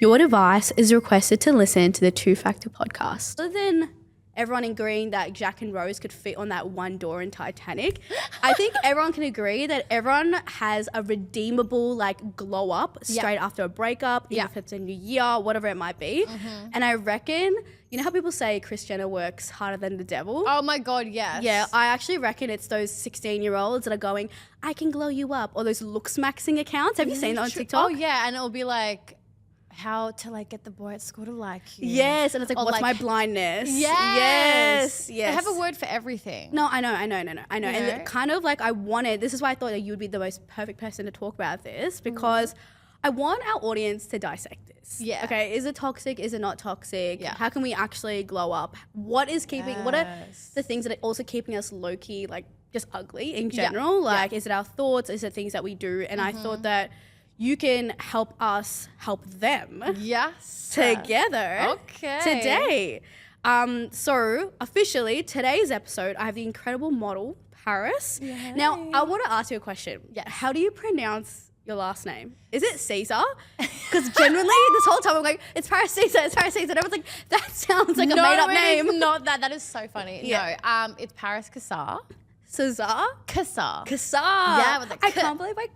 Your device is requested to listen to the Two Factor podcast. Other than everyone agreeing that Jack and Rose could fit on that one door in Titanic, I think everyone can agree that everyone has a redeemable like glow up straight after a breakup, even if it's a new year, whatever it might be. And I reckon, you know how people say Kris Jenner works harder than the devil? Oh my God, yes. Yeah, I actually reckon it's those 16-year-olds that are going, I can glow you up, or those looks maxing accounts. Have you seen that on TikTok? Oh yeah, and it'll be like, how to like get the boy at school to like you. Yes, and it's like, or what's like, my blindness? Yes. Yes. Yes. They have a word for everything. No, I know. And kind of like this is why I thought that you would be the most perfect person to talk about this, because I want our audience to dissect this. Yeah. Okay, is it toxic? Is it not toxic? Yeah. How can we actually glow up? What is keeping, what are the things that are also keeping us low-key, like just ugly in general? Like, is it our thoughts? Is it things that we do? And I thought that you can help us help them together today. So officially today's episode, I have the incredible model Paris. Yay. Now I want to ask you a question. How do you pronounce your last name? Is it Caesar? Because genuinely this whole time I'm like, it's Paris Caesar, it's Paris Caesar. And everyone's like, that sounds like a made up name. No, not that. That is so funny. No, it's Paris Cassar. Caesar? Cassar. Cassar. Yeah, with the I can't believe I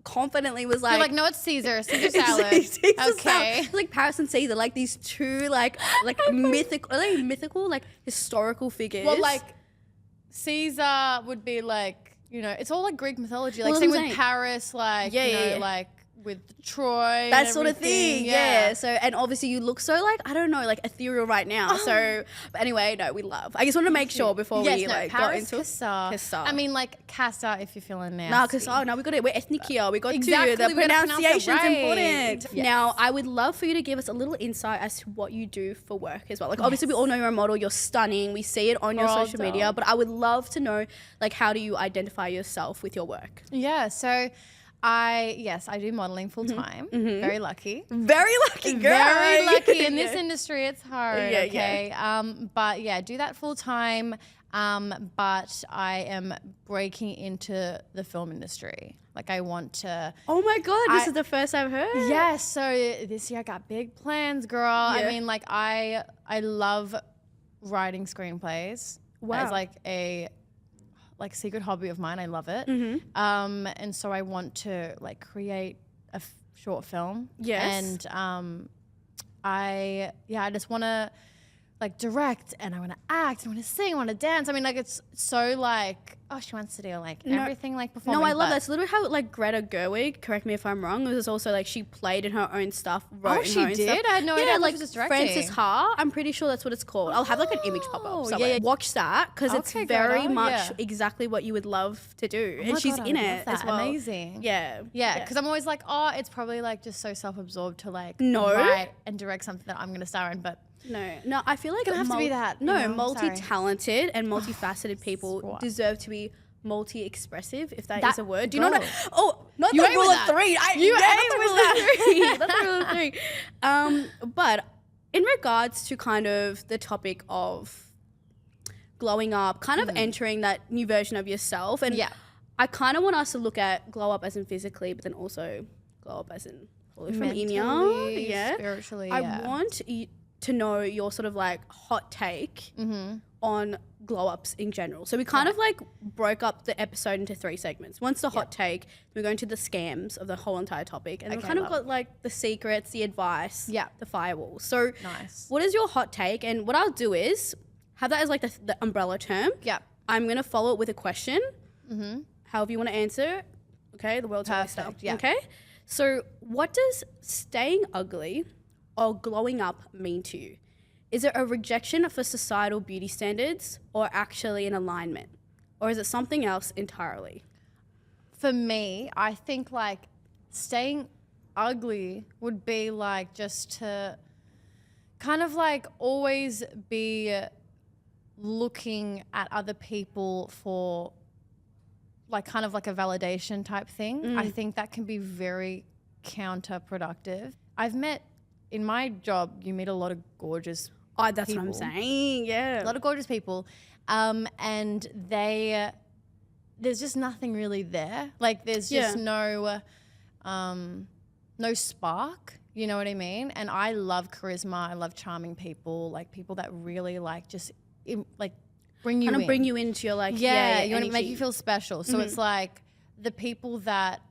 confidently was like, you're like, no, it's Caesar salad. Caesar okay. salad. It's like Paris and Caesar, like these two like mythical, like historical figures. Well, like Caesar would be like, you know, it's all like Greek mythology. Like Well, same I'm with saying. Paris, like like with Troy. that and sort of thing, everything. yeah. So, and obviously you look so like, I don't know, like ethereal right now. So, but anyway, no, we love. I just want to make sure before we like Paris got into Cassar. Cassar. I mean, like Cassar if you're feeling nasty. No, Cassar. No, we got it. We're ethnic here. We got Exactly, to the we gotta pronounce it pronunciation's right. important. Yes. Now, I would love for you to give us a little insight as to what you do for work as well. Like, obviously, we all know you're a model. You're stunning. We see it on your social media. But I would love to know, like, how do you identify yourself with your work? Yeah, so I do modeling full time. Very lucky. Very lucky, girl. Very lucky. In this industry, it's hard. Yeah, okay. But yeah, do that full time. But I am breaking into the film industry. Like I want to. Oh my God, this is the first I've heard. Yeah. So this year I got big plans, girl. I mean, like I love writing screenplays. Wow. As like a secret hobby of mine. I love it. And so I want to like create a short film. Yes. And I just want to like direct, and I want to act, and I want to sing, I want to dance. I mean, like it's so like, oh, she wants to do like everything like performing. No, I love that. It's literally how like Greta Gerwig, correct me if I'm wrong, it was also like she played in her own stuff, wrote in her own did? stuff. I had no idea. Like She was just directing. Frances Ha, I'm pretty sure that's what it's called. I'll have like an image pop up somewhere. yeah. Watch that because it's Okay, very Greta, much yeah. exactly what you would love to do. Oh And my she's God, I in would love it that. as well. Amazing. Yeah. Yeah, because I'm always like, oh, it's probably like just so self-absorbed to like No. write and direct something that I'm going to star in, but No, I feel like Gonna have to be that, No, you know? multi-talented and multifaceted people Squat. deserve to be multi-expressive, if that is a word. Do you know girl. what? Oh, not You the aim rule with of that. three. You not aim the with rule that. of three. Not the rule of three. But in regards to kind of the topic of glowing up, kind of entering that new version of yourself, and I kind of want us to look at glow up as in physically, but then also glow up as in fully from mentally, yeah, spiritually. I want you to know your sort of like hot take on glow ups in general. So we kind of like broke up the episode into 3 segments. Once the hot take, we go into the scams of the whole entire topic, and we kind of got like the secrets, the advice, the firewalls. So Nice. what is your hot take? And what I'll do is have that as like the umbrella term. Yeah. I'm gonna follow it with a question. However you want to answer. Okay, the world's your oyster. Perfect, yeah. Okay. So what does staying ugly or glowing up mean to you? Is it a rejection for societal beauty standards, or actually an alignment? Or is it something else entirely? For me, I think like staying ugly would be like just to kind of like always be looking at other people for like kind of like a validation type thing. I think that can be very counterproductive. I've met, in my job, you meet a lot of gorgeous That's people. what I'm saying, yeah. A lot of gorgeous people. And there's just nothing really there. Like there's just no spark You know what I mean? And I love charisma. I love charming people, like people that really like just like bring you in. Kind of bring you into your like, you want to make you feel special. So it's like the people that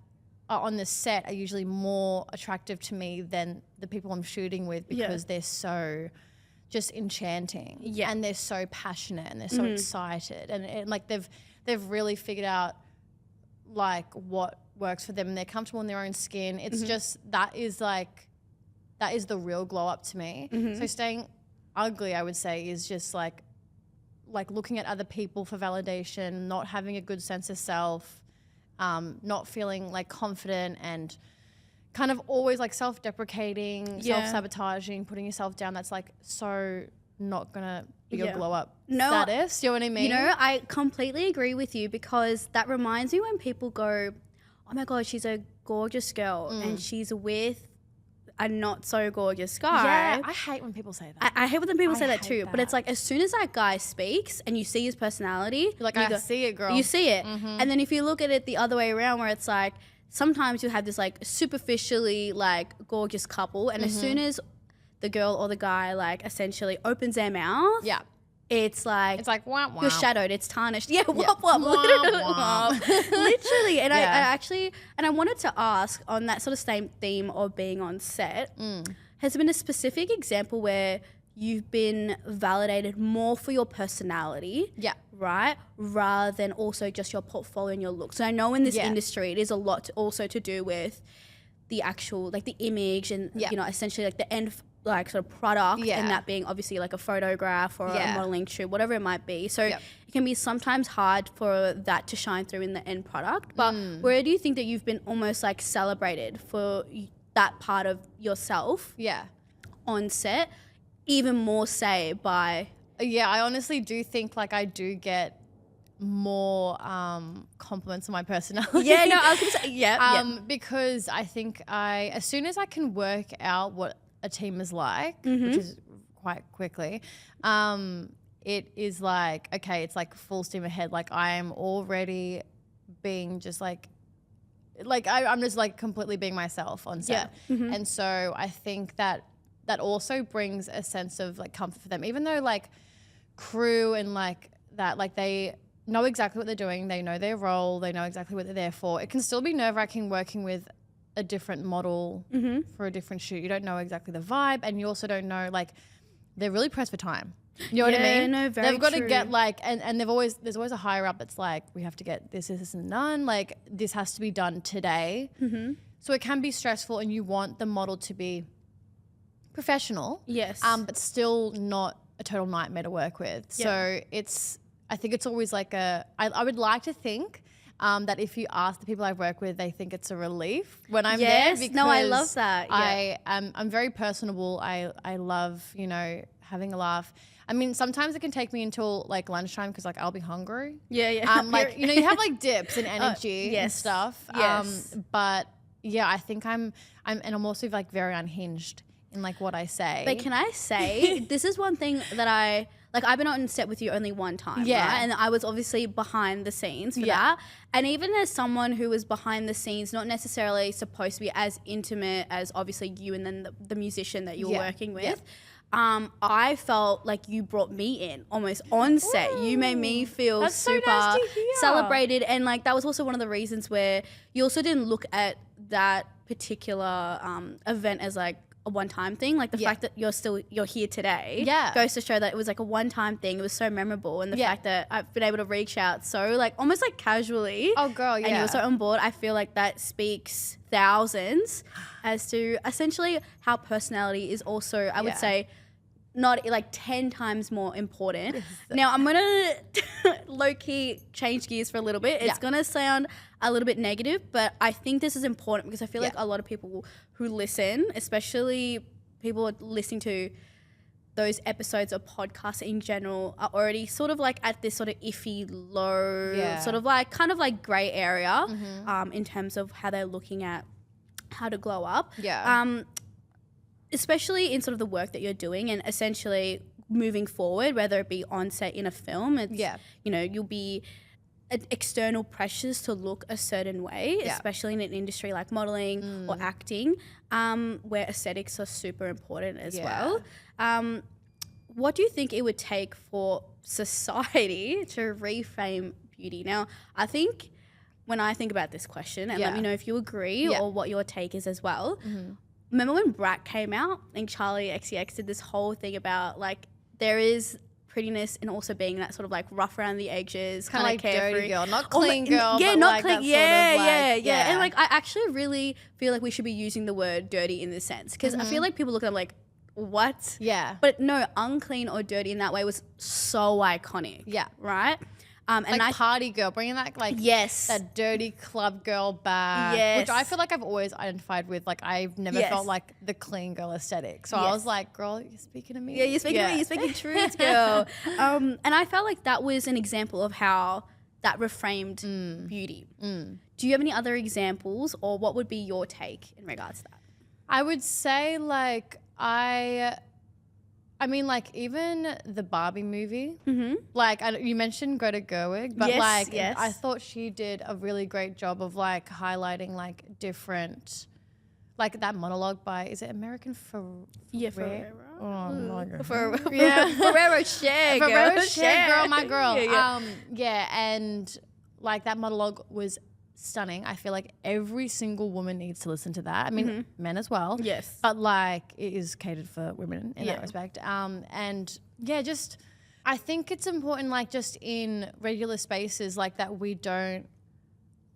are on the set are usually more attractive to me than the people I'm shooting with because they're so just enchanting and they're so passionate and they're so excited and like they've really figured out like what works for them and they're comfortable in their own skin. It's just that is the real glow up to me. So staying ugly, I would say, is just like looking at other people for validation, not having a good sense of self, not feeling like confident and kind of always like self-deprecating, self-sabotaging, putting yourself down. That's like so not gonna be your glow up status. You know what I mean? You know, I completely agree with you because that reminds me when people go, oh my God, she's a gorgeous girl and she's with a not so gorgeous guy. Yeah, I hate when people say that. I hate when people say that too. But it's like as soon as that guy speaks and you see his personality, you're like, I see it, girl. You see it. And then if you look at it the other way around where it's like sometimes you have this like superficially like gorgeous couple and as soon as the girl or the guy like essentially opens their mouth, it's like wah, wah. You're shadowed, it's tarnished. Yeah, wop wop. Literally. And I actually and I wanted to ask on that sort of same theme of being on set, has there been a specific example where you've been validated more for your personality, right, rather than also just your portfolio and your look? So I know in this industry it is a lot also to do with the actual like the image and you know essentially like the end like sort of product and that being obviously like a photograph or a modeling shoot, whatever it might be. So it can be sometimes hard for that to shine through in the end product. But where do you think that you've been almost like celebrated for that part of yourself on set, even more say by... I honestly do think like I do get more compliments on my personality. I was gonna say because I think as soon as I can work out what a team is like, which is quite quickly, it is like, okay, it's like full steam ahead. Like I am already being just like I'm just like completely being myself on set. And so I think that also brings a sense of like comfort for them, even though like crew and like that, like they know exactly what they're doing. They know their role. They know exactly what they're there for. It can still be nerve-wracking working with a different model for a different shoot. You don't know exactly the vibe, and you also don't know, like, they're really pressed for time. You know what I mean? No, very They've got true. to get like, and there's always a higher up that's like, we have to get this and done. Like this has to be done today. So it can be stressful, and you want the model to be professional, but still not a total nightmare to work with. So I think it's always like I would like to think that if you ask the people I've worked with, they think it's a relief when I'm there. Because I love that. I'm very personable. I love, you know, having a laugh. I mean, sometimes it can take me until like lunchtime because like I'll be hungry. Like, you know, you have like dips and energy and stuff. But yeah, I think I'm also like very unhinged in like what I say. But can I say, this is one thing that I've been on set with you only one time, right? And I was obviously behind the scenes for that. And even as someone who was behind the scenes, not necessarily supposed to be as intimate as obviously you and then the musician that you were working with, I felt like you brought me in almost on set. You made me feel super celebrated. And like that was also one of the reasons where you also didn't look at that particular event as like a one-time thing. Like the fact that you're here today goes to show that it was like a one-time thing. It was so memorable, and the fact that I've been able to reach out so like almost like casually, and you were so on board, I feel like that speaks thousands as to essentially how personality is also, I would say, not like 10 times more important. Now I'm gonna low-key change gears for a little bit. It's gonna sound a little bit negative, but I think this is important because I feel like a lot of people who listen, especially people listening to those episodes of podcasts in general, are already sort of like at this sort of iffy low sort of like kind of like gray area in terms of how they're looking at how to glow up. Especially in sort of the work that you're doing and essentially moving forward, whether it be on set in a film, it's, you know, you'll be external pressures to look a certain way, especially in an industry like modeling or acting, where aesthetics are super important as well. What do you think it would take for society to reframe beauty? Now, I think when I think about this question, and let me know if you agree or what your take is as well. Remember when Brat came out and Charlie XCX did this whole thing about like there is prettiness and also being that sort of like rough around the edges, kind of like carefree. Dirty girl, not clean girl, yeah, but not like clean. that Yeah, sort of like, And like I actually really feel like we should be using the word dirty in this sense because I feel like people look at them like, what? Yeah. But no, unclean or dirty in that way was so iconic. Yeah. Right? And like party girl, bringing that like that dirty club girl back, which I feel like I've always identified with. Like I've never felt like the clean girl aesthetic. So I was like, girl, you're speaking to me. Yeah, you're speaking to me. You're speaking truth, girl. And I felt like that was an example of how that reframed beauty. Do you have any other examples, or what would be your take in regards to that? I would say like I mean, like, even the Barbie movie, like, you mentioned Greta Gerwig, but, I thought she did a really great job of, like, highlighting, like, different, like, that monologue by, is it American Ferrero? Oh, my God. Ferrero Cher, girl. Ferrero Cher, girl, my girl. And, like, that monologue was stunning. I feel like every single woman needs to listen to that. I mean, men as well. Yes. But like it is catered for women in that respect. And yeah, just I think it's important like just in regular spaces like that we don't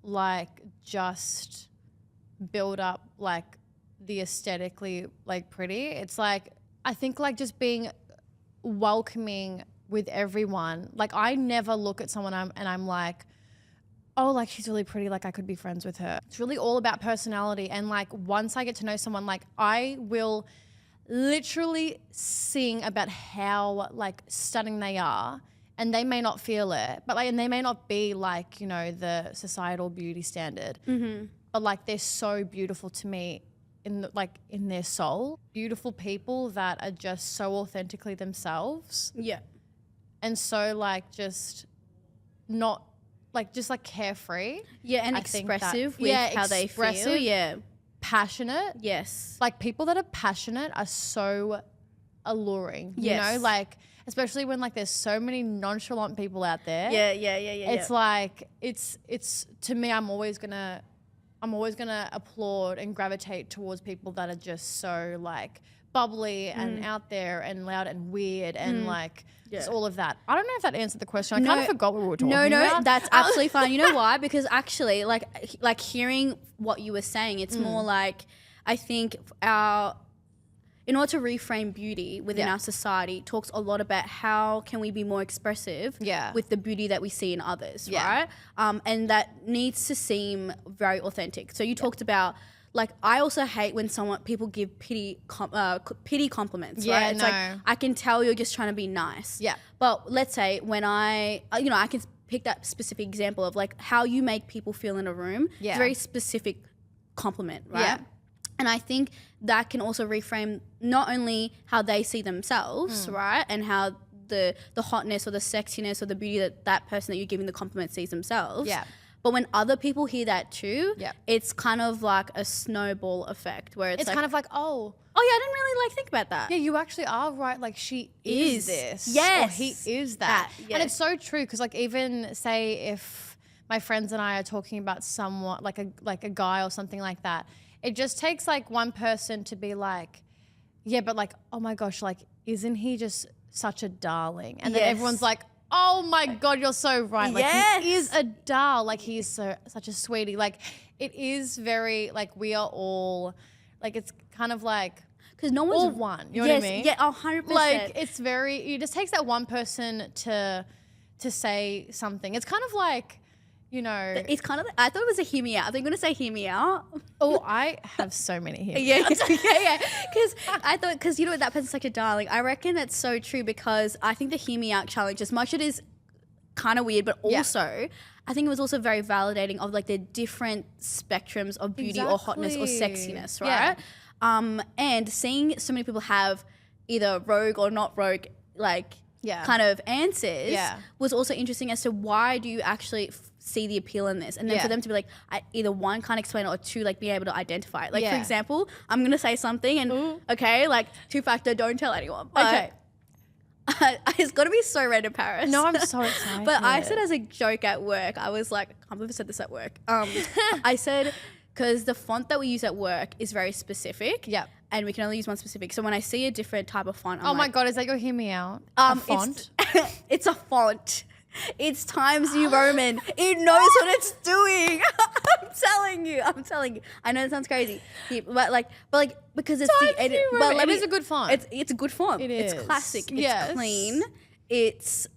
like just build up like the aesthetically like pretty. It's like I think like just being welcoming with everyone. Like I never look at someone and I'm like, oh, like she's really pretty, like I could be friends with her. It's really all about personality. And like once I get to know someone, like I will literally sing about how like stunning they are. And they may not feel it, but like, and they may not be like, you know, the societal beauty standard. But like they're so beautiful to me in in their soul. Beautiful people that are just so authentically themselves. Yeah. And so like just not like just like carefree. Yeah, and expressive with how they feel. Yeah. Passionate. Yes. Like people that are passionate are so alluring. You know, like especially when like there's so many nonchalant people out there. Yeah. It's like it's to me I'm always gonna applaud and gravitate towards people that are just so like bubbly and out there and loud and weird and like just all of that. I don't know if that answered the question. I kind of forgot what we were talking about. No, that's absolutely fine. You know why? Because actually like hearing what you were saying, it's more like I think in order to reframe beauty within our society talks a lot about how can we be more expressive with the beauty that we see in others, right? And that needs to seem very authentic. So you talked about like I also hate when people give pity compliments, right? It's like I can tell you're just trying to be nice. Yeah. But let's say when I can pick that specific example of like how you make people feel in a room. Yeah. It's a very specific compliment, right? Yeah. And I think that can also reframe not only how they see themselves, right? And how the hotness or the sexiness or the beauty that person that you're giving the compliment sees themselves. Yeah. But when other people hear that too, it's kind of like a snowball effect where it's like, kind of like, oh yeah, I didn't really like think about that. Yeah, you actually are right. Like she is this. Yes. Or he is that. And it's so true because like even say if my friends and I are talking about someone like a guy or something like that, it just takes like one person to be like, yeah, but like, oh my gosh, like isn't he just such a darling? And then everyone's like, oh my God, you're so right. Like he is a doll. Like he is such a sweetie. Like it is very like we are all like it's kind of like because no one's all one. You know what I mean? Yeah, 100%. Like it's very. It just takes that one person to say something. It's kind of like. You know, it's kind of. I thought it was a hear me out. Are they going to say hear me out? Oh, I have so many hear me yeah. Because I thought, because you know that person's such a darling. I reckon that's so true because I think the hear me out challenge, as much as it is kind of weird, but also I think it was also very validating of like the different spectrums of beauty or hotness or sexiness, right? Yeah. And seeing so many people have either rogue or not rogue, like. kind of answers Yeah. was also interesting as to why do you actually see the appeal in this, and then for them to be like, either one, can't explain it, or two, like being able to identify it. Like for example, I'm gonna say something and okay, like 2-factor, don't tell anyone. But Okay. it's got to be so random, Paris. No, I'm so excited. But I said as a joke at work, I was like, I can't believe I said this at work. I said, because the font that we use at work is very specific. Yep. And we can only use one specific. So when I see a different type of font, I'm Oh my like, God, is that your hear me out? A font? It's a font. It's Times New Roman. It knows what it's doing. I'm telling you. I know it sounds crazy, but because it's Times New Roman. It is a good font. It's a good font. It is. It's classic. Yes. It's clean. It's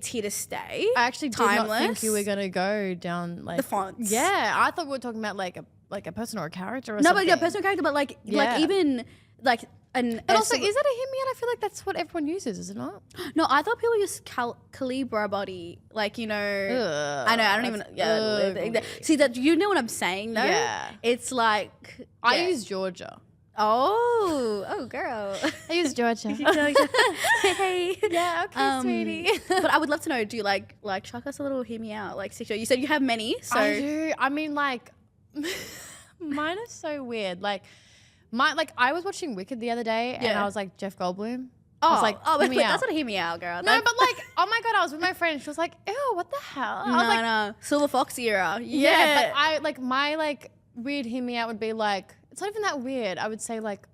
here to stay. I actually did timeless. not think you were gonna go down like The fonts. Yeah, I thought we were talking about like a person or a character or No, something. but yeah, personal character, but like even like But also, is that a hear me out? I feel like that's what everyone uses, is it not? No, I thought people use Calibra body, like, you know. I know, I don't even. Yeah, see that, you know what I'm saying though. Yeah. It's like I use Georgia. Oh, girl. I use Georgia. Hey. Yeah, okay, sweetie. But I would love to know. Do you like chuck us a little hear me out, like sexual? You said you have many, so I do. I mean, like, mine are so weird. Like, I was watching Wicked the other day, and I was like, Jeff Goldblum. I was like, but hear me out. that's not hear me out, girl. No, but like, oh my God, I was with my friend, and she was like, ew, what the hell? I was like, no, Silver Fox era. yeah, but I like my like weird hear me out would be like, it's not even that weird. I would say like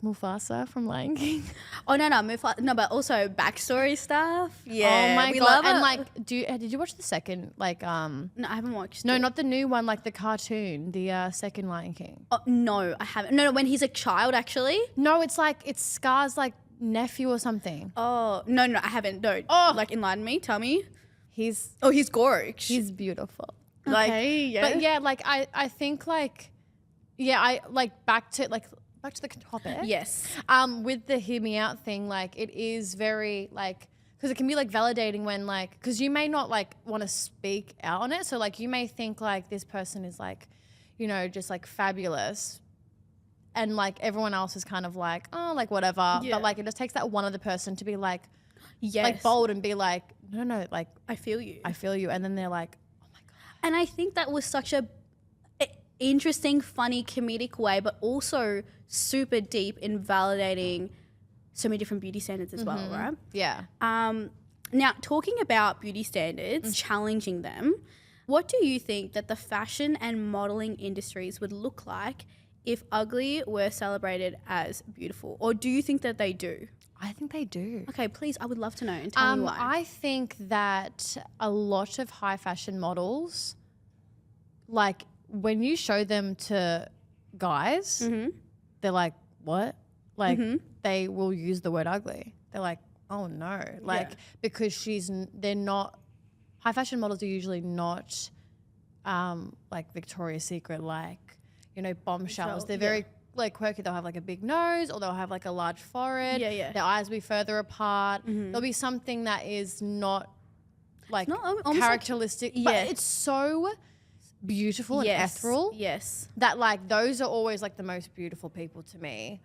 Mufasa from Lion King. Oh no, but also backstory stuff. Yeah. Oh my we God. love and it. like, did you watch the second like No, I haven't watched. No, it. not the new one, like the cartoon, the second Lion King. Oh, no, I haven't. No, when he's a child, actually. No, it's Scar's like nephew or something. Oh no, I haven't. No. Oh. Like enlighten me. Tell me. He's gorgeous. he's beautiful. Like, Okay, yeah. But yeah, like I think like, yeah, I like back to the topic. Yes. With the hear me out thing, like it is very like, because it can be like validating when like, because you may not like want to speak out on it. So like you may think like this person is like, you know, just like fabulous. And like everyone else is kind of like, oh, like whatever. Yeah. But like it just takes that one other person to be like, Yes. like bold and be like, no, like I feel you. I feel you. And then they're like, oh my God. And I think that was such a interesting, funny, comedic way, but also super deep in validating so many different beauty standards as well, right? Yeah. Now, talking about beauty standards, challenging them, what do you think that the fashion and modeling industries would look like if ugly were celebrated as beautiful? Or do you think that they do? I think they do. Okay, please, I would love to know and tell me why. I think that a lot of high fashion models, like when you show them to guys, they're like, what? Like they will use the word ugly. They're like, oh no. Like because they're not, high fashion models are usually not like Victoria's Secret, like, you know, bombshells. They're very like quirky. They'll have like a big nose, or they'll have like a large forehead. Yeah. Their eyes will be further apart. There'll be something that is not like almost characteristic, like, but it's so beautiful and ethereal. Yes. That like those are always like the most beautiful people to me.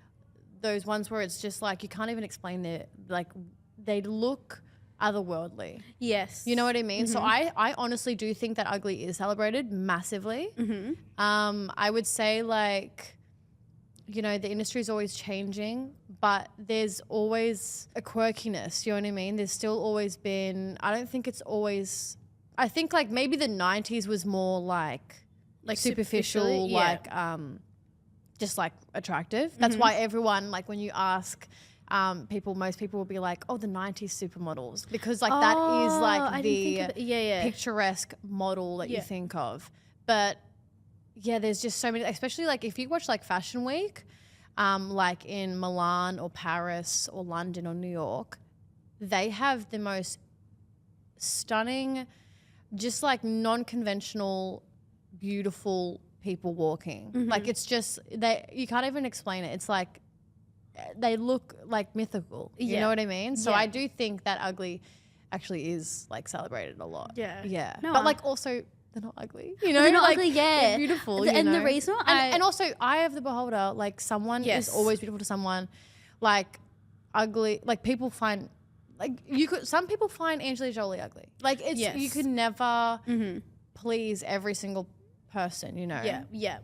Those ones where it's just like you can't even explain their, like they look otherworldly. Yes. You know what I mean? So I honestly do think that ugly is celebrated massively. I would say like, you know, the industry is always changing, but there's always a quirkiness, you know what I mean? There's still always been, I don't think it's always, I think like maybe the 90s was more like superficial, like just like attractive. That's why everyone, like when you ask most people will be like, oh, the 90s supermodels, because like that is like the picturesque model that you think of. But yeah, there's just so many, especially like if you watch like Fashion Week, like in Milan or Paris or London or New York, they have the most stunning, just like non-conventional, beautiful people walking. Like it's just, you can't even explain it. It's like, they look like mythical. You know what I mean? So I do think that ugly actually is like celebrated a lot. Yeah. No, but like also they're not ugly. You know, they're not like, ugly. they're beautiful. And you the know? reason, and also eye of the beholder. Like someone is always beautiful to someone. Like ugly. Like people find some people find Angelina Jolie ugly. Like you could never please every single person, you know? Yeah.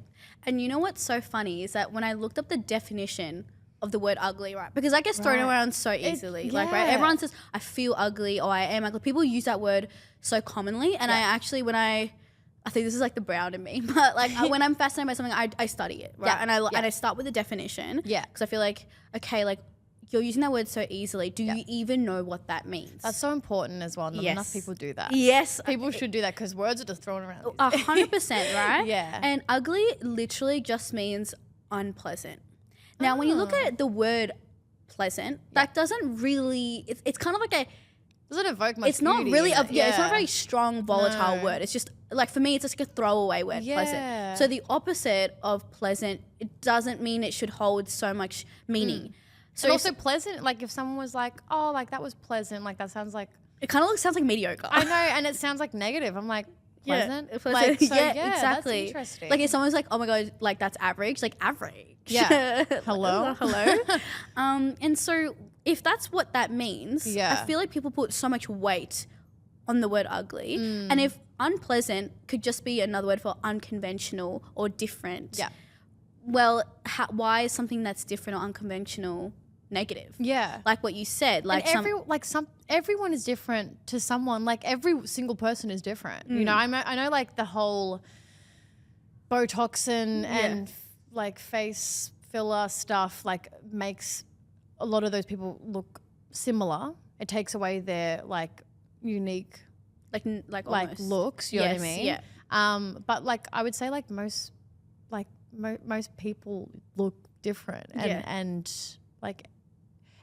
And you know what's so funny is that when I looked up the definition of the word ugly, right? Because that gets thrown around so easily. Like, right? Everyone says, I feel ugly or I am ugly. People use that word so commonly. And I actually, I think this is like the brown in me, but like when I'm fascinated by something, I study it, right? And I start with the definition. Yeah. Because I feel like, okay, like you're using that word so easily. Do you even know what that means? That's so important as well. Not enough people do that. Yes. People should do that because words are just thrown around. 100%, right? Yeah. And ugly literally just means unpleasant. Now, when you look at the word pleasant, that doesn't really, it's kind of like a, doesn't evoke much it's not beauty really, it's not a very strong, volatile word. It's just, like for me, it's just like a throwaway word, pleasant. So the opposite of pleasant, it doesn't mean it should hold so much meaning. So and also pleasant, like if someone was like, oh, like that was pleasant, like that sounds like. It kind of sounds like mediocre. I know, and it sounds like negative. I'm like, pleasant? Yeah, like, so, exactly. That's interesting. Like if someone's like, oh my God, like that's average, like average. Yeah. Hello? And so if that's what that means, I feel like people put so much weight on the word ugly. And if unpleasant could just be another word for unconventional or different. Yeah. Well, why is something that's different or unconventional negative? Yeah. Like what you said. Like everyone is different to someone. Like every single person is different. You know, I know like the whole Botox and like face filler stuff like makes a lot of those people look similar. It takes away their like unique like looks, you know what I mean? Yeah. But like I would say like most people look different and like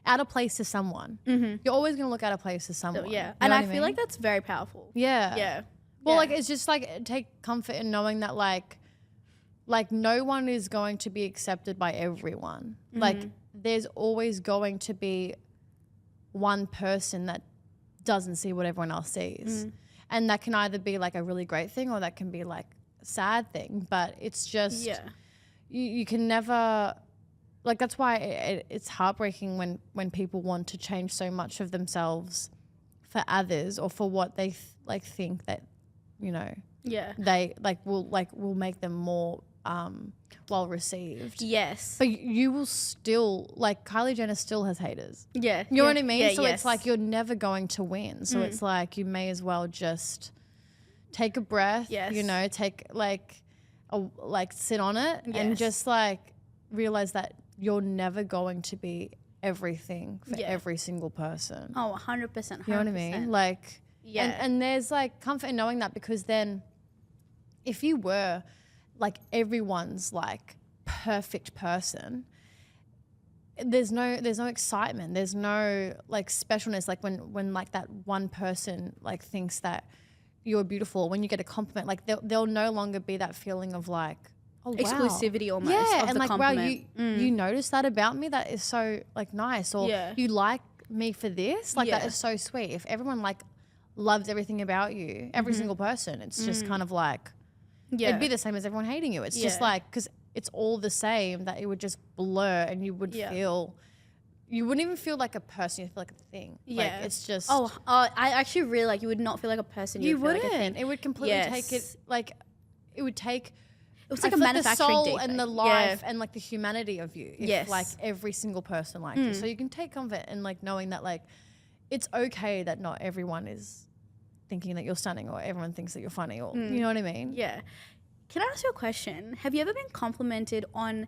out of place to someone. You're always going to look out of place to someone. Yeah. You know and I feel mean? Like that's very powerful. Yeah. Yeah. Well, like it's just like take comfort in knowing that like no one is going to be accepted by everyone. Like there's always going to be one person that doesn't see what everyone else sees. And that can either be like a really great thing or that can be like a sad thing. But it's just, you can never, like that's why it's heartbreaking when people want to change so much of themselves for others or for what they think that, you know, they will make them more well received. Yes. But you will still, like Kylie Jenner still has haters. Yeah. You know what I mean? Yeah, so it's like you're never going to win. So it's like you may as well just take a breath, you know, take sit on it and just like realize that you're never going to be everything for every single person. Oh, 100%. You know what I mean? Like, and there's like comfort in knowing that because then if you were like everyone's like perfect person, there's no excitement, there's no like specialness. Like when like that one person like thinks that you're beautiful, when you get a compliment, like there'll no longer be that feeling of like, oh wow, exclusivity almost. Of and the like compliment. wow, you notice that about me, that is so like nice, or you like me for this, like that is so sweet. If everyone like loves everything about you, every single person, it's just kind of like it'd be the same as everyone hating you. It's just like, because it's all the same, that it would just blur and you would feel, you wouldn't even feel like a person, you feel like a thing. Like it's just I actually really like, you would not feel like a person. You would wouldn't. feel like a thing. It would completely take it like it would take. It was like a manufacturing the soul defect. and the life and like the humanity of you. If like every single person liked you. So you can take comfort in like knowing that like it's okay that not everyone is thinking that you're stunning or everyone thinks that you're funny, or you know what I mean? Yeah. Can I ask you a question? Have you ever been complimented on,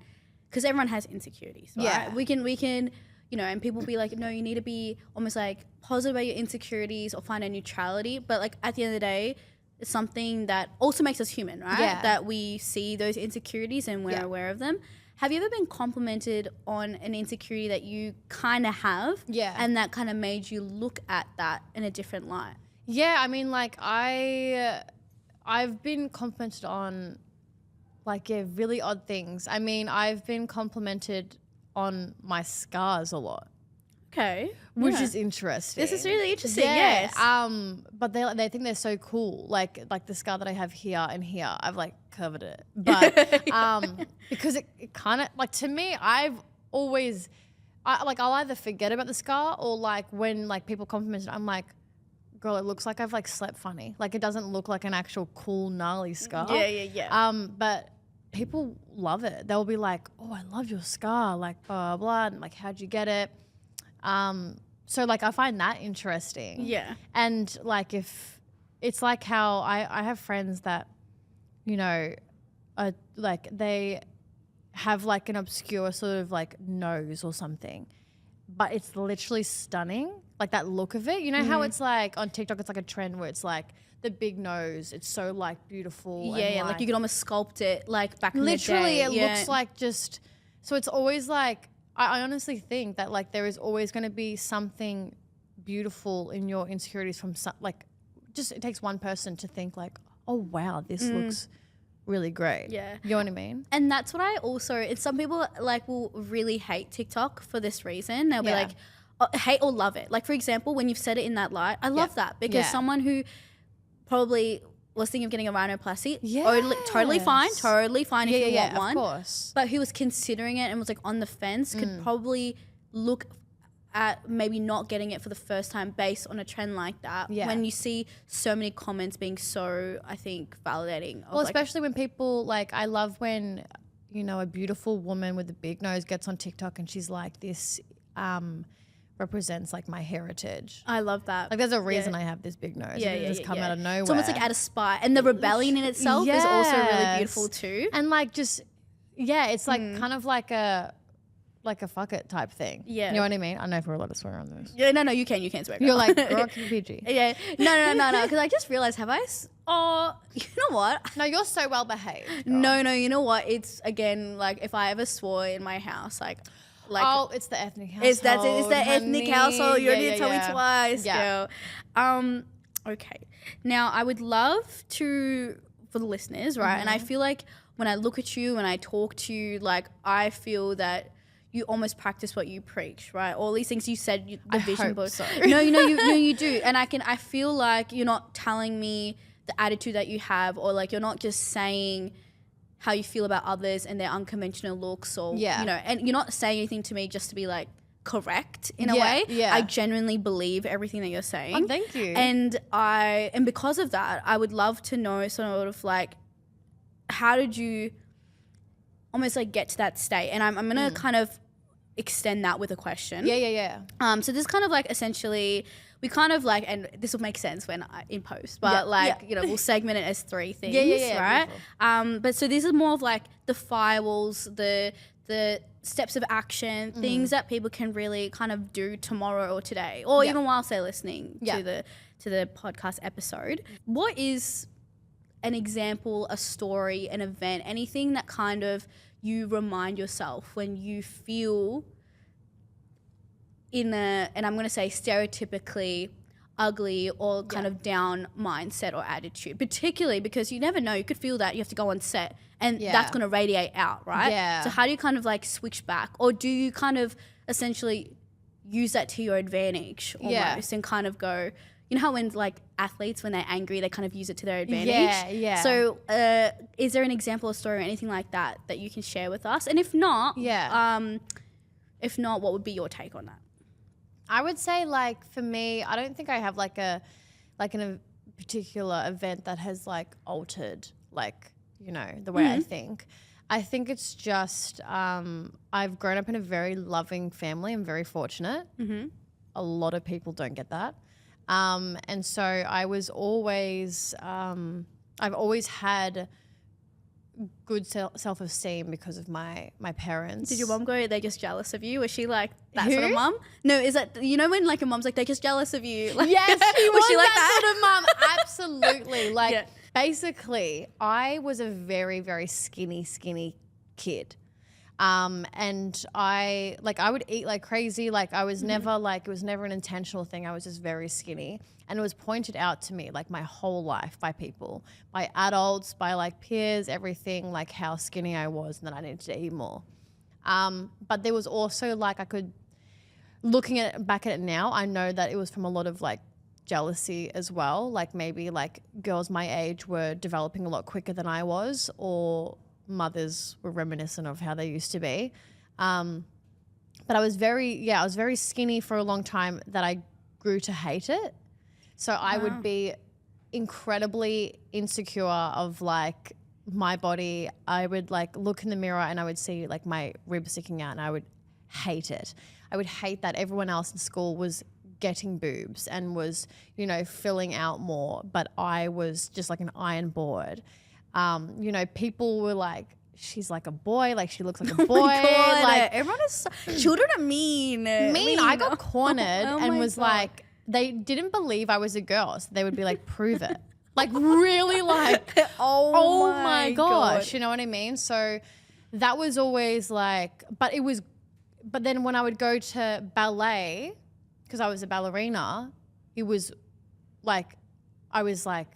because everyone has insecurities, right? Yeah. We can, you know, and people be like, no, you need to be almost like positive about your insecurities or find a neutrality. But like at the end of the day, it's something that also makes us human, right? Yeah. That we see those insecurities and we're aware of them. Have you ever been complimented on an insecurity that you kind of have? Yeah. And that kind of made you look at that in a different light? Yeah, I mean, like I've been complimented on like really odd things. I mean, I've been complimented on my scars a lot. Okay. Which is interesting. This is really interesting, yes. But they think they're so cool. Like the scar that I have here and here, I've like covered it. But because it kind of, like to me, I've always I'll either forget about the scar or like when like people compliment it, I'm like, girl, it looks like I've like slept funny. Like it doesn't look like an actual cool gnarly scar. Yeah. But people love it. They'll be like, oh, I love your scar, like blah, blah, blah. And like, how'd you get it? So like I find that interesting. Yeah. And like if it's like how I have friends that, you know, are like they have like an obscure sort of like nose or something, but it's literally stunning. Like that look of it. You know how it's like on TikTok, it's like a trend where it's like the big nose. It's so like beautiful. Yeah, like you could almost sculpt it like back in the day. Literally, it looks like just, so it's always like, I honestly think that like there is always going to be something beautiful in your insecurities from like, just it takes one person to think like, oh wow, this looks really great. Yeah. You know what I mean? And that's what I also, it's some people like will really hate TikTok for this reason. They'll be like, hate or love it. Like for example, when you've said it in that light, I love that because someone who probably was thinking of getting a rhinoplasty, totally fine if you want one. Of course. But who was considering it and was like on the fence could probably look at maybe not getting it for the first time based on a trend like that. Yeah. When you see so many comments being so, I think, validating. Well, especially when people like, I love when, you know, a beautiful woman with a big nose gets on TikTok and she's like, this represents like my heritage. I love that. Like there's a reason I have this big nose. It doesn't just come out of nowhere. It's almost like out of spite. And the rebellion in itself is also really beautiful too. And like just, it's like kind of like a fuck it type thing. Yeah. You know what I mean? I don't know if we're allowed to swear on this. Yeah, no, you can swear. You're like, rock PG. Yeah. No. Because I just realized, you know what? No, you're so well behaved. No, you know what? It's again, like if I ever swore in my house, like oh, it's the ethnic household. It's the ethnic household. You need to tell me twice, girl. Okay. Now I would love to, for the listeners, right? And I feel like when I look at you and I talk to you, like I feel that you almost practice what you preach, right? All these things you said, the vision board. So. No, you do. And I feel like you're not telling me the attitude that you have, or like you're not just saying how you feel about others and their unconventional looks, or you know, and you're not saying anything to me just to be like correct in a way. Yeah. I genuinely believe everything that you're saying. Oh, thank you. And because of that, I would love to know sort of like, how did you almost like get to that state? And I'm gonna kind of extend that with a question. Yeah. So this kind of like essentially we kind of like, and this will make sense when in post, but you know, we'll segment it as 3 things, right? But so these are more of like the firewalls, the steps of action, things that people can really kind of do tomorrow or today, or even whilst they're listening to the podcast episode. What is an example, a story, an event, anything that kind of you remind yourself when you feel in and I'm going to say stereotypically ugly or kind of down mindset or attitude, particularly because you never know, you could feel that you have to go on set and that's going to radiate out, right? Yeah. So how do you kind of like switch back, or do you kind of essentially use that to your advantage almost and kind of go, you know how when like athletes, when they're angry, they kind of use it to their advantage? Yeah. So is there an example or story or anything like that that you can share with us? And if not, what would be your take on that? I would say like for me, I don't think I have like a particular event that has like altered like, you know, the way I think. I think it's just I've grown up in a very loving family. I'm very fortunate. A lot of people don't get that. And so I was always, I've always had good self-esteem because of my parents. Did your mom go, they're just jealous of you? Was she like that sort of mom? No, is that, you know when like a mom's like, they're just jealous of you? Like, yes, she was she like that sort of mom. Absolutely. Like basically I was a very, very skinny kid. And I would eat like crazy. Like I was never like, it was never an intentional thing. I was just very skinny, and it was pointed out to me like my whole life by people, by adults, by like peers, everything, like how skinny I was and that I needed to eat more. But there was also like, looking back at it now, I know that it was from a lot of like jealousy as well. Like maybe like girls my age were developing a lot quicker than I was, or mothers were reminiscent of how they used to be. but I was very skinny for a long time that I grew to hate it. So I would be incredibly insecure of like my body. I would like look in the mirror and I would see like my ribs sticking out and I would hate it. I would hate that everyone else in school was getting boobs and was, you know, filling out more, but I was just like an iron board. You know, people were like, she's like a boy, like she looks like a boy. God, like everyone is children are mean. I got cornered and was God. like, they didn't believe I was a girl, so they would be like, prove it. Like really like, oh my gosh, you know what I mean? So that was always like, but then when I would go to ballet, because I was a ballerina, it was like, I was like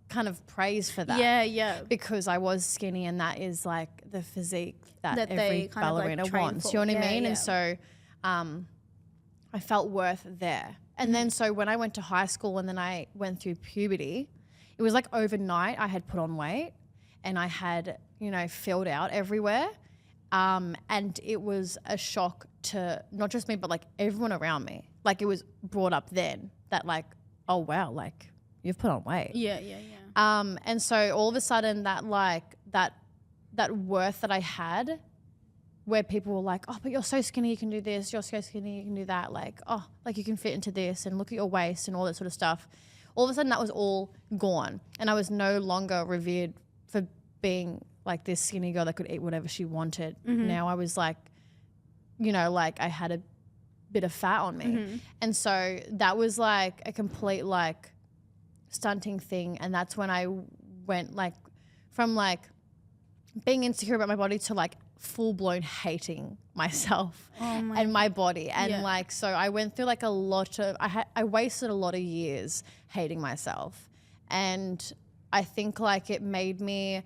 kind of praised for that. Yeah. Because I was skinny and that is like the physique that That every they kind of, like, ballerina train wants. for. You know what I Yeah, mean? yeah. And so I felt worth there. And then so when I went to high school and then I went through puberty, it was like overnight I had put on weight and I had, you know, filled out everywhere. And it was a shock to not just me, but like everyone around me. Like it was brought up then that like, oh wow, like you've put on weight. Yeah. And so all of a sudden that like that worth that I had, where people were like, oh, but you're so skinny, you can do this. You're so skinny, you can do that. Like, oh, like you can fit into this and look at your waist and all that sort of stuff. All of a sudden that was all gone. And I was no longer revered for being like this skinny girl that could eat whatever she wanted. Mm-hmm. Now I was like, you know, like I had a bit of fat on me. Mm-hmm. And so that was like a complete like stunting thing. And that's when I went like from like being insecure about my body to like full-blown hating myself and my body. And like, so I went through like a lot of, I wasted a lot of years hating myself. And I think like it made me,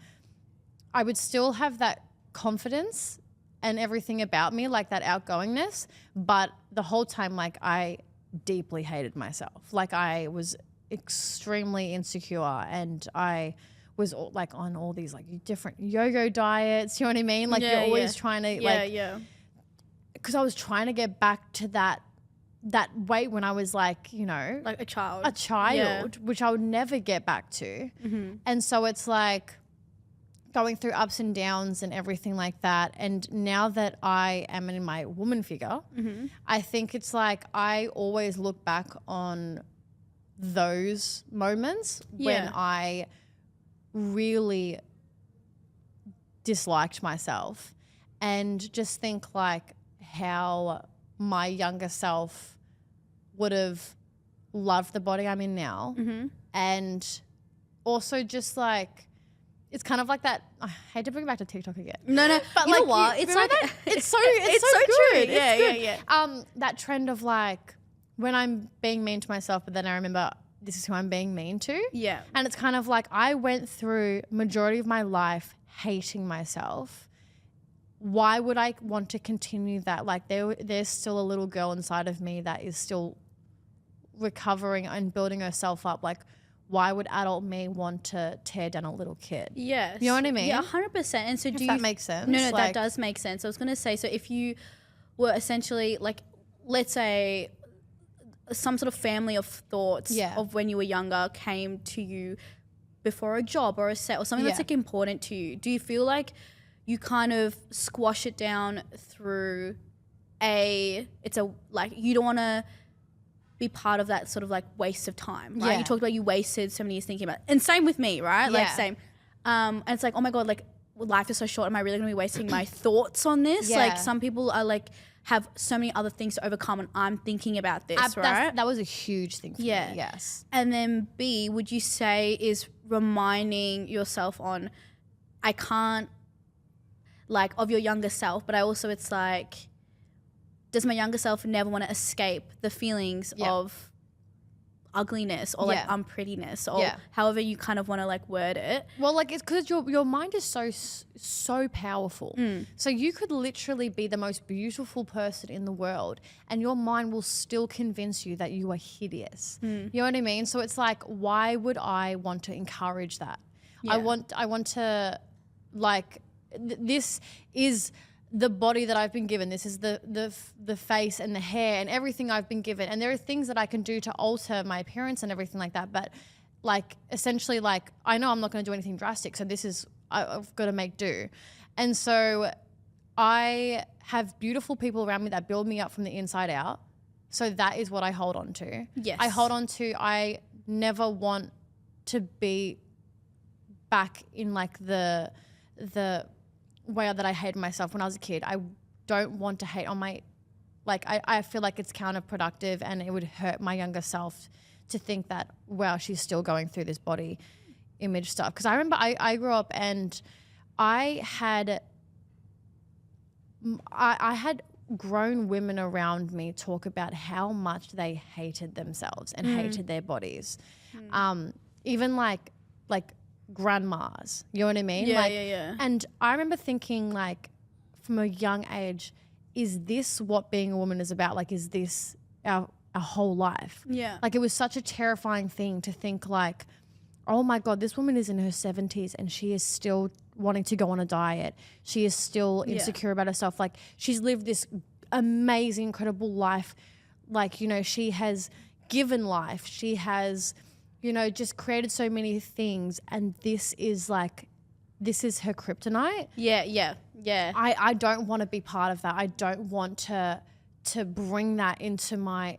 I would still have that confidence and everything about me, like that outgoingness, but the whole time like I deeply hated myself. Like I was extremely insecure and I was like on all these like different yo-yo diets, you know what I mean? Like you're always trying to because I was trying to get back to that weight when I was like, you know, Like a child, which I would never get back to. Mm-hmm. And so it's like going through ups and downs and everything like that. And now that I am in my woman figure, Mm-hmm. I think it's like I always look back on those moments when I really disliked myself and just think like how my younger self would have loved the body I'm in now. Mm-hmm. And also just like, it's kind of like that. I hate to bring it back to TikTok again. No, but you like, know what? it's Remember like that? It's so true. good. Yeah, It's good. yeah. That trend of like when I'm being mean to myself, but then I remember this is who I'm being mean to. Yeah. And it's kind of like I went through majority of my life hating myself. Why would I want to continue that? Like there's still a little girl inside of me that is still recovering and building herself up. Like why would adult me want to tear down a little kid? Yes. You know what I mean? Yeah, 100%. And so If do that you makes sense. No, Like- that does make sense. I was going to say, so if you were essentially like, let's say some sort of family of thoughts of when you were younger came to you before a job or a set or something that's like important to you, do you feel like you kind of squash it down through it's a like you don't want to be part of that sort of like waste of time, right? You talked about you wasted so many years thinking about it. And same with me, right? Like same. And it's like, oh my God, like life is so short. Am I really going to be wasting my thoughts on this? Like some people are like have so many other things to overcome and I'm thinking about this, right? That was a huge thing for me, yes. And then B, would you say is reminding yourself on, I can't, like of your younger self, but I also, it's like, does my younger self never want to escape the feelings of ugliness or like unprettiness or however you kind of want to like word it? Well, like it's because your mind is so powerful. So you could literally be the most beautiful person in the world and your mind will still convince you that you are hideous. You know what I mean? So it's like, why would I want to encourage that? I want to like, this is the body that I've been given. This is the face and the hair and everything I've been given. And there are things that I can do to alter my appearance and everything like that. But like essentially, like I know I'm not going to do anything drastic. So this is, I've got to make do. And so I have beautiful people around me that build me up from the inside out. So that is what I hold on to. Yes. I hold on to, I never want to be back in like the way that I hated myself when I was a kid. I don't want to hate on my, like I feel like it's counterproductive and it would hurt my younger self to think that, wow, she's still going through this body image stuff. Because I remember I grew up and I had grown women around me talk about how much they hated themselves and hated their bodies. Even like grandmas, you know what I mean? Yeah. And I remember thinking like from a young age, is this what being a woman is about? Like, is this our whole life? Yeah. Like it was such a terrifying thing to think like, oh my God, this woman is in her 70s and she is still wanting to go on a diet. She is still insecure about herself. Like she's lived this amazing, incredible life. Like, you know, she has given life. She has, you know, just created so many things. And this is her kryptonite. Yeah. I don't want to be part of that. I don't want to bring that into my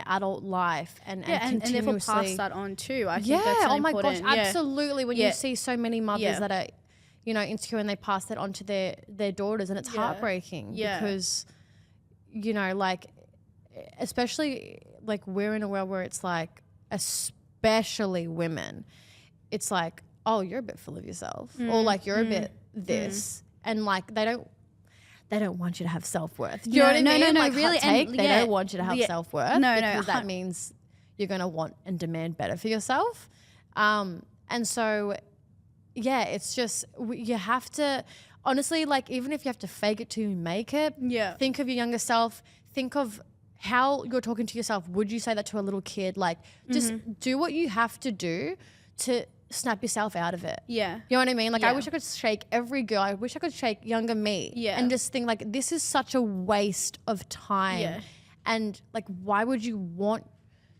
adult life and continuously and therefore pass that on too. I think that's oh important. My gosh, absolutely. When you see so many mothers that are, you know, insecure and they pass that on to their daughters, and it's heartbreaking because, you know, like especially like we're in a world where it's like, especially women, it's like, oh, you're a bit full of yourself, or like you're a bit this, and like they don't want you to have self-worth. Do you know what I mean? No, like, really. They don't want you to have self-worth because no. that means you're going to want and demand better for yourself. And so, yeah, it's just, you have to, honestly, like even if you have to fake it till you make it, think of your younger self, think of how you're talking to yourself. Would you say that to a little kid? Like just do what you have to do to snap yourself out of it. Yeah. You know what I mean? Like I wish I could shake every girl. I wish I could shake younger me. Yeah. And just think like this is such a waste of time. Yeah. And like why would you want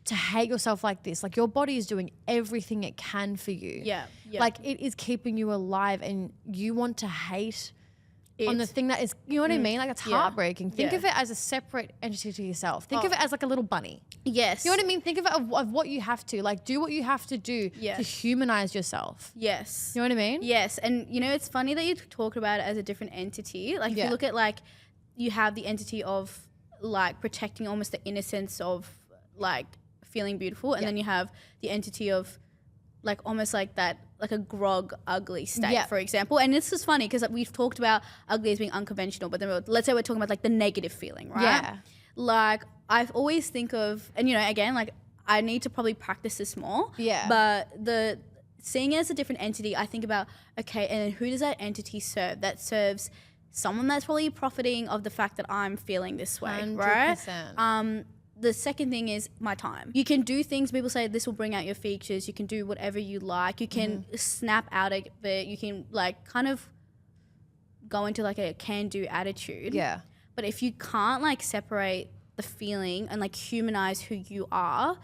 to hate yourself like this? Like your body is doing everything it can for you. Yeah. Like it is keeping you alive and you want to hate on the thing that is, you know what I mean? Like it's heartbreaking. Think of it as a separate entity to yourself. Think of it as like a little bunny. Yes. You know what I mean? Think of it of what you have to, like do what you have to do to humanize yourself. Yes. You know what I mean? Yes. And you know, it's funny that you talk about it as a different entity. Like if you look at like, you have the entity of like protecting almost the innocence of like feeling beautiful. And then you have the entity of like almost like that, like a grog ugly state, for example. And this is funny because we've talked about ugly as being unconventional, but then let's say we're talking about like the negative feeling, right? Yeah. Like I've always think of, and you know, again, like I need to probably practice this more. Yeah. But the seeing it as a different entity, I think about, okay, and then who does that entity serve? That serves someone that's probably profiting of the fact that I'm feeling this way, 100%. Right? The second thing is my time. You can do things, people say this will bring out your features. You can do whatever you like. You can snap out of it. You can like kind of go into like a can-do attitude. Yeah. But if you can't like separate the feeling and like humanize who you are,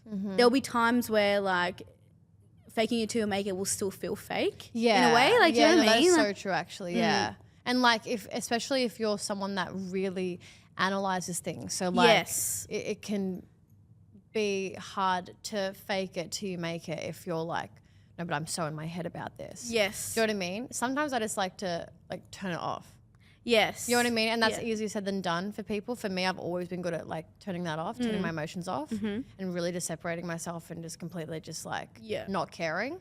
there'll be times where like faking it till you make it will still feel fake. Yeah. In a way. Like, do you know what I mean? That's so true actually. Yeah. And like especially if you're someone that really analyzes things. So like it can be hard to fake it till you make it if you're like, no, but I'm so in my head about this. Yes. Do you know what I mean? Sometimes I just like to like turn it off. Yes. You know what I mean? And that's easier said than done for people. For me, I've always been good at like turning that off, turning my emotions off and really just separating myself and just completely just like not caring.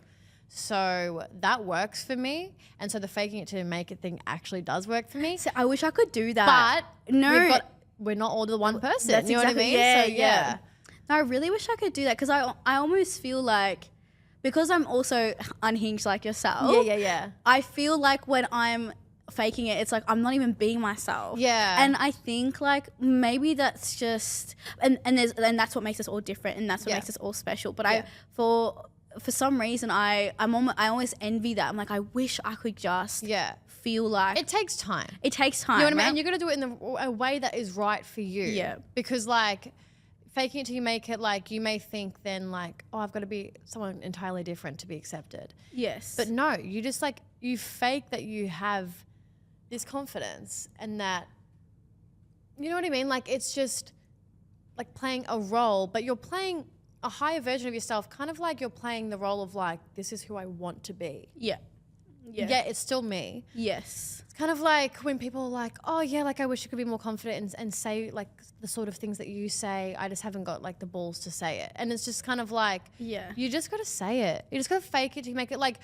So that works for me. And so the faking it to make it thing actually does work for me. So I wish I could do that. But no, we're not all the one person. That's you know exactly, what I mean? Yeah. No, I really wish I could do that because I almost feel like, because I'm also unhinged like yourself. Yeah. I feel like when I'm faking it, it's like I'm not even being myself. Yeah. And I think like maybe that's just and that's what makes us all different and that's what makes us all special. But for some reason I always envy that. I'm like, I wish I could just feel like it takes time. It takes time. You know what I mean? Right? And you're gonna do it in a way that is right for you. Yeah. Because like faking it till you make it, like you may think then like, oh, I've got to be someone entirely different to be accepted. Yes. But no, you just like, you fake that you have this confidence and that, you know what I mean? Like it's just like playing a role, but you're playing a higher version of yourself, kind of like you're playing the role of like, this is who I want to be. Yeah. Yeah, it's still me. Yes. It's kind of like when people are like, oh yeah, like I wish I could be more confident and say like the sort of things that you say. I just haven't got like the balls to say it. And it's just kind of like, you just got to say it. You just got to fake it to make it like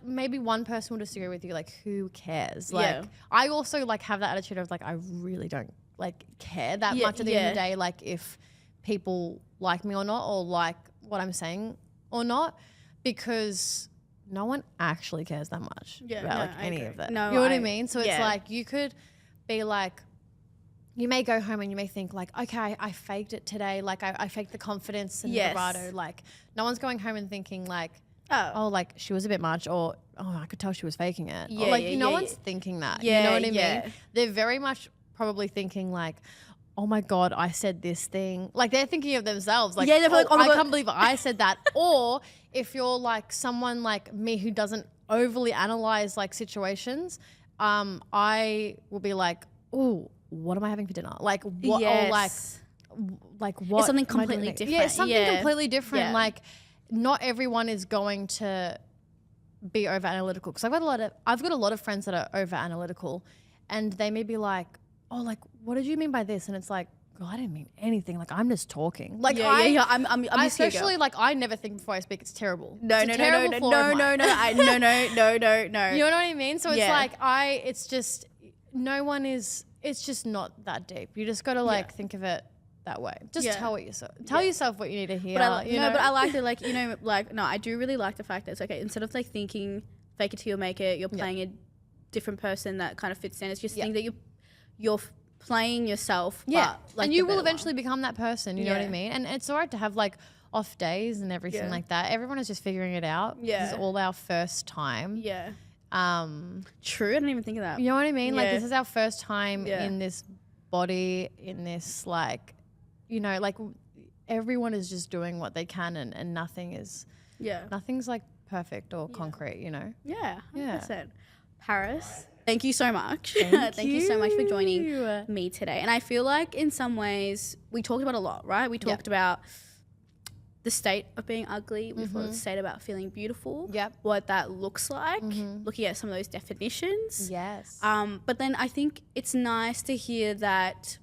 maybe one person will disagree with you. Like who cares? Like I also like have that attitude of like, I really don't like care that much at the end of the day. Like if people like me or not, or like what I'm saying or not, because no one actually cares that much about like any of that. No, you know what I mean? So it's like you could be like, you may go home and you may think like, okay, I faked it today. Like I faked the confidence and the bravado. Like no one's going home and thinking like, oh, like she was a bit much, or oh, I could tell she was faking it. Or like no one's thinking that. You know what I mean? They're very much probably thinking like, oh my God, I said this thing. Like they're thinking of themselves. Like, they're like, oh my I God. can't believe I said that. Or if you're like someone like me who doesn't overly analyze like situations, I will be like, oh, what am I having for dinner? Like what? Or like what? It's something completely different. Yeah, it's something completely different. Yeah. Like not everyone is going to be over analytical, because I've got a lot of friends that are over analytical, and they may be like, oh, like, what did you mean by this? And it's like, God, I didn't mean anything. Like, I'm just talking. Like, I'm especially like, I never think before I speak. It's terrible. No. You know what I mean? So it's like, it's just, no one is, it's just not that deep. You just got to like think of it that way. Just tell yourself what you need to hear. But I like it. Like, you know, like, no, I do really like the fact that it's okay. Instead of like thinking, fake it till you make it, you're playing a different person that kind of fits in. It's just think that you're playing yourself. Yeah. But, like, and you will eventually become that person. You know what I mean? And it's all right to have like off days and everything like that. Everyone is just figuring it out. Yeah. This is all our first time. Yeah. True. I didn't even think of that. You know what I mean? Yeah. Like this is our first time in this body, in this like, you know, like everyone is just doing what they can, and nothing's like perfect or concrete, you know? Yeah. 100%. Paris, thank you so much. Thank you so much for joining me today. And I feel like in some ways we talked about a lot, right? We talked about the state of being ugly. We thought the state about feeling beautiful. Yep. What that looks like. Looking at some of those definitions. Yes. But then I think it's nice to hear that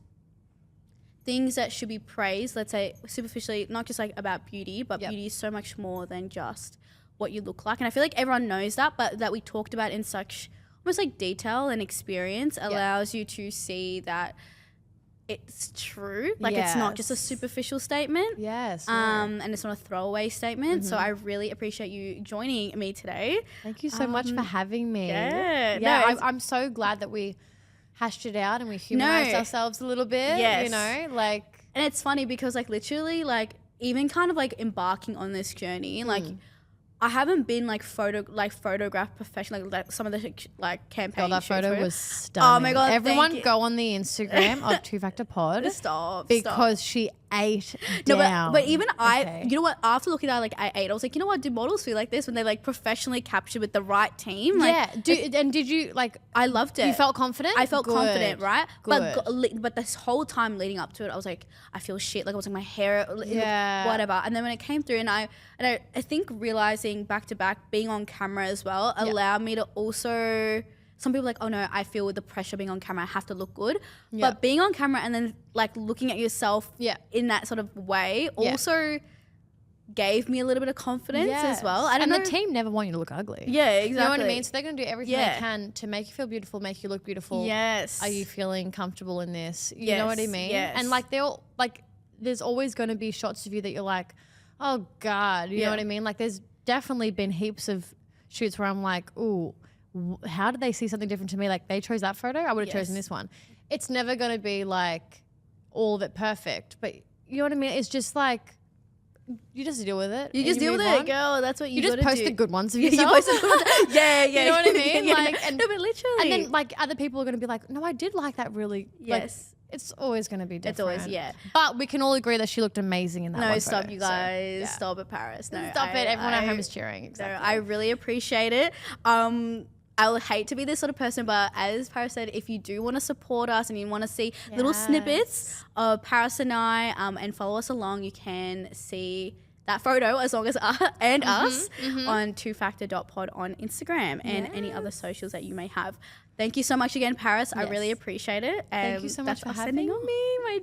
things that should be praised, let's say superficially, not just like about beauty, but beauty is so much more than just what you look like. And I feel like everyone knows that, but that we talked about in such almost like detail and experience allows you to see that it's true. Like it's not just a superficial statement. Yes. And it's not a throwaway statement. So I really appreciate you joining me today. Thank you so much for having me. Yeah. No, I'm so glad that we hashed it out and we humanized ourselves a little bit. Yes. You know, like. And it's funny because like literally like even kind of like embarking on this journey, like I haven't been like photographed professionally, like some of the like campaign. That photo was stunning. Oh my God! Everyone go on the Instagram of Two Factor Pod. Stop. Because she ate down. But even you know what? After looking at like I ate, I was like, you know what? Do models feel like this when they like professionally captured with the right team? Like, and did you like? I loved it. You felt confident. I felt confident, right? Good. But this whole time leading up to it, I was like, I feel shit. Like I was like my hair, whatever. And then when it came through, and I think realizing back to back being on camera as well allowed me to also. Some people are like, oh no, I feel with the pressure being on camera, I have to look good. But being on camera and then like looking at yourself in that sort of way also gave me a little bit of confidence as well. And the team never want you to look ugly. Yeah, exactly. You know what I mean? So they're going to do everything they can to make you feel beautiful, make you look beautiful. Yes. Are you feeling comfortable in this? You know what I mean? Yes. And like there's always going to be shots of you that you're like, oh God, you know what I mean? Like there's definitely been heaps of shoots where I'm like, ooh, how did they see something different to me? Like they chose that photo, I would have chosen this one. It's never going to be like all of it perfect, but you know what I mean? It's just like you just deal with it. You and just deal with move it, on. girl. That's what you You just gotta post do. the good ones of You yourself. post the good ones. Yeah. You know what I mean? Yeah, Like, and, no, but literally. and then like other people are going to be like, no, I did like that really. Like, Yes. it's always going to be different. It's always, yeah. But we can all agree that she looked amazing in that No, one stop, photo, you so, guys. yeah. Stop it, Paris. No, Stop it. Everyone at home is cheering. No, Exactly. I really appreciate it. I would hate to be this sort of person, but as Paris said, if you do want to support us and you want to see little snippets of Paris and I and follow us along, you can see that photo as long as us on twofactor.pod on Instagram and any other socials that you may have. Thank you so much again, Paris. I really appreciate it. Thank you so much for us having sending off. me, my